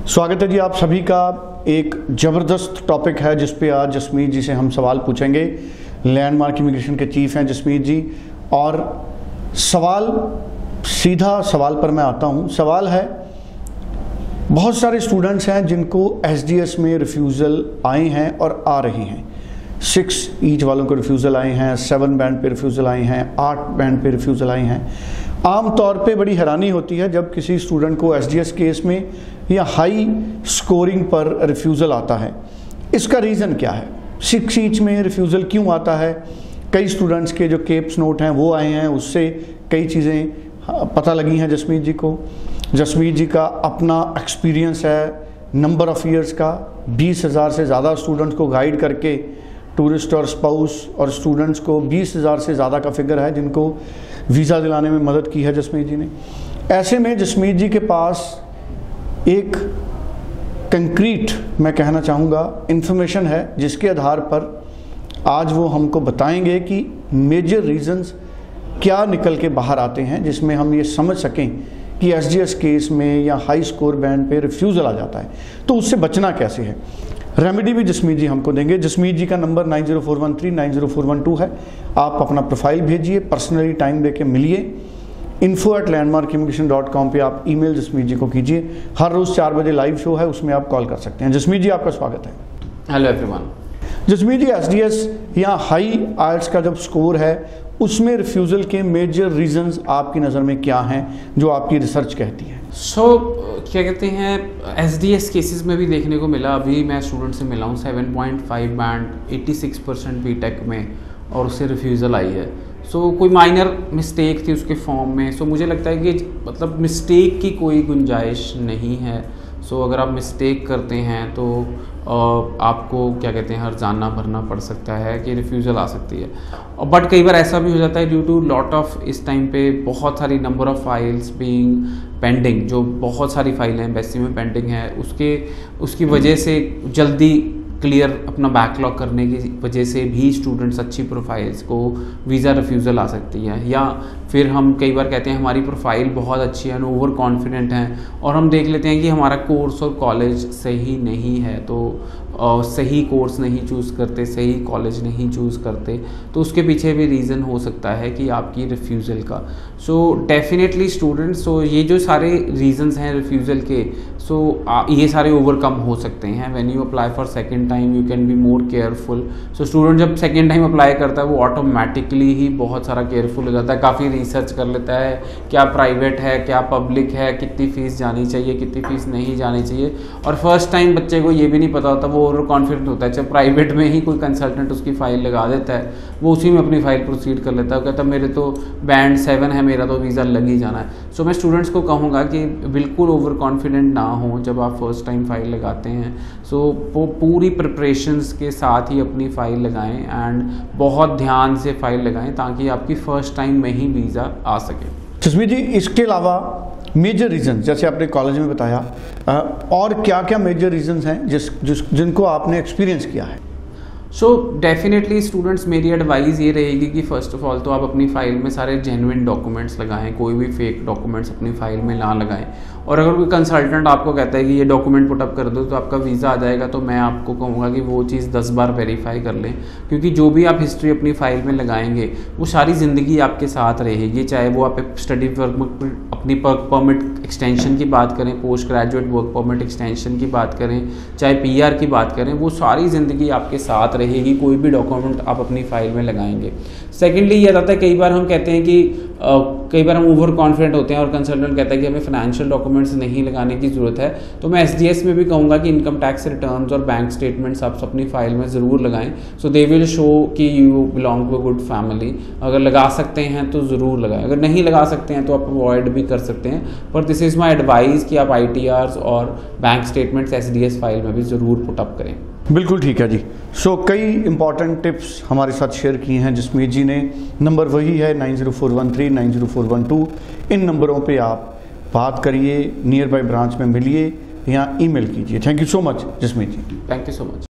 स्वागत है जी आप सभी का। एक ज़बरदस्त टॉपिक है जिस पे आज जसमीत जी से हम सवाल पूछेंगे। लैंडमार्क इमिग्रेशन के चीफ हैं जसमीत जी, और सीधा सवाल पर मैं आता हूँ। सवाल है, बहुत सारे स्टूडेंट्स हैं जिनको एसडीएस में रिफ्यूज़ल आए हैं और आ रहे हैं। 6 ईच वालों को रिफ्यूज़ल आए हैं, 7 बैंड पे रिफ्यूज़ल आए हैं, 8 बैंड पे रिफ्यूज़ल आए हैं। आम तौर पे बड़ी हैरानी होती है जब किसी स्टूडेंट को एसडीएस केस में या हाई स्कोरिंग पर रिफ्यूज़ल आता है। इसका रीज़न क्या है? 6 ईच में रिफ्यूज़ल क्यों आता है? कई स्टूडेंट्स के जो केप्स नोट हैं वो आए हैं, उससे कई चीज़ें पता लगी हैं जसमीत जी को। जसमीत जी का अपना एक्सपीरियंस है नंबर ऑफ़ ईयर्स का, 20,000 से ज़्यादा स्टूडेंट्स को गाइड करके, टूरिस्ट और स्पाउस और स्टूडेंट्स को 20,000 से ज़्यादा का फिगर है जिनको वीज़ा दिलाने में मदद की है जसमीत जी ने। ऐसे में जसमीत जी के पास एक कंक्रीट, मैं कहना चाहूँगा, इन्फॉर्मेशन है जिसके आधार पर आज वो हमको बताएंगे कि मेजर रीजंस क्या निकल के बाहर आते हैं, जिसमें हम ये समझ सकें कि एसडीएस केस में या हाई स्कोर बैंड पे रिफ्यूज़ल आ जाता है तो उससे बचना कैसे है। रेमेडी भी जसमीत जी हमको देंगे। जसमीत जी का नंबर 9041390412 है। आप अपना प्रोफाइल भेजिए, पर्सनली टाइम देके मिलिए। info@landmarkimmigration.com पे आप ईमेल जसमीत जी को कीजिए। हर रोज़ 4 बजे लाइव शो है, उसमें आप कॉल कर सकते हैं। जसमीत जी आपका स्वागत है। Hello everyone. Jasmeet ji, SDS या हाई आइल्स का जब स्कोर है उसमें रिफ्यूज़ल के मेजर रीजंस आपकी नज़र में क्या हैं जो आपकी रिसर्च कहती है? क्या कहते हैं, एसडीएस केसेस में भी देखने को मिला। अभी मैं स्टूडेंट से मिला हूँ 7.5 बैंड 86% बीटेक में, और उससे रिफ्यूज़ल आई है। कोई माइनर मिस्टेक थी उसके फॉर्म में। मुझे लगता है कि मतलब मिस्टेक की कोई गुंजाइश नहीं है। अगर आप मिस्टेक करते हैं तो आपको क्या कहते हैं हर्जाना भरना पड़ सकता है कि रिफ्यूज़ल आ सकती है। बट कई बार ऐसा भी हो जाता है ड्यू टू लॉट ऑफ, इस टाइम पे बहुत सारी number of files being pending, जो बहुत सारी फाइलें एम्बेसी में पेंडिंग है, उसकी वजह से जल्दी क्लियर अपना बैकलॉग करने की वजह से भी स्टूडेंट्स अच्छी प्रोफाइल्स को वीज़ा रिफ्यूज़ल आ सकती है। या फिर हम कई बार कहते हैं हमारी प्रोफाइल बहुत अच्छी है, ओवर कॉन्फिडेंट हैं, और हम देख लेते हैं कि हमारा कोर्स और कॉलेज सही नहीं है, तो सही कोर्स नहीं चूज़ करते, सही कॉलेज नहीं चूज़ करते, तो उसके पीछे भी रीज़न हो सकता है कि आपकी रिफ्यूज़ल का। डेफिनेटली स्टूडेंट्स, ये जो सारे रीजंस हैं रिफ्यूज़ल के, ये सारे ओवरकम हो सकते हैं। When you apply for second time you can be more careful. Student जब सेकंड टाइम अप्लाई करता है वो ऑटोमेटिकली ही बहुत सारा केयरफुल हो जाता है, काफ़ी रिसर्च कर लेता है क्या प्राइवेट है, क्या पब्लिक है, कितनी फ़ीस जानी चाहिए, कितनी फ़ीस नहीं जानी चाहिए। और फर्स्ट टाइम बच्चे को ये भी नहीं पता होता, वो ओवर कॉन्फिडेंट होता है। चाहे प्राइवेट में ही कोई कंसल्टेंट उसकी फ़ाइल लगा देता है, वो उसी में अपनी फ़ाइल प्रोसीड कर लेता है, कहता है मेरे तो बैंड 7 है, मेरा तो वीज़ा लग ही जाना है। मैं स्टूडेंट्स को कहूँगा कि बिल्कुल ओवर कॉन्फिडेंट ना हो जब आप फर्स्ट टाइम फ़ाइल लगाते हैं। वो पूरी प्रिपरेशंस के साथ ही अपनी फ़ाइल लगाएं एंड बहुत ध्यान से फ़ाइल लगाएं ताकि आपकी फ़र्स्ट टाइम में ही वीज़ा आ सके। जसमीत जी, इसके अलावा मेजर रीज़न जैसे आपने कॉलेज में बताया, और क्या क्या मेजर रीजंस हैं जिनको आपने एक्सपीरियंस किया है? डेफिनेटली स्टूडेंट्स, मेरी एडवाइस ये रहेगी कि फ़र्स्ट ऑफ ऑल तो आप अपनी फ़ाइल में सारे जेन्युइन डॉक्यूमेंट्स लगाएं, कोई भी फेक डॉक्यूमेंट्स अपनी फ़ाइल में ना लगाएं। और अगर कोई कंसल्टेंट आपको कहता है कि ये डॉक्यूमेंट पुटअप कर दो तो आपका वीज़ा आ जाएगा, तो मैं आपको कहूँगा कि वो चीज़ 10 बार वेरीफाई कर लें, क्योंकि जो भी आप हिस्ट्री अपनी फ़ाइल में लगाएंगे वो सारी ज़िंदगी आपके साथ रहेगी। चाहे वो आप स्टडी वर्क, अपनी वर्क परमिट एक्सटेंशन की बात करें, post graduate work permit extension की बात करें, चाहे PR की बात करें, वो सारी ज़िंदगी आपके साथ रहेगी कोई भी डॉक्यूमेंट आप अपनी फ़ाइल में लगाएंगे। सेकेंडली ये आता है, कई बार हम कहते हैं कि कई बार हम ओवर कॉन्फिडेंट होते हैं और कंसल्टेंट कहता है कि हमें फाइनेंशियल डॉक्यूमेंट्स नहीं लगाने की ज़रूरत है, तो मैं एसडीएस में भी कहूँगा कि इनकम टैक्स रिटर्न्स और बैंक स्टेटमेंट्स आप अपनी फ़ाइल में ज़रूर लगाएं। दे विल शो कि you belong to a good family. अगर लगा सकते हैं तो ज़रूर लगाएं, अगर नहीं लगा सकते हैं तो आप अवॉइड भी कर सकते हैं। पर दिस इज़ माई एडवाइस कि आप ITRs और बैंक स्टेटमेंट्स एसडीएस फाइल में भी ज़रूर पुटअप करें। बिल्कुल ठीक है जी। कई इंपॉर्टेंट टिप्स हमारे साथ शेयर किए हैं जसमीत जी ने। नंबर वही है 904139 904112। इन नंबरों पे आप बात करिए, नियर बाय ब्रांच में मिलिए या ईमेल कीजिए। Thank you so much Jasmeet ji. Thank you so much.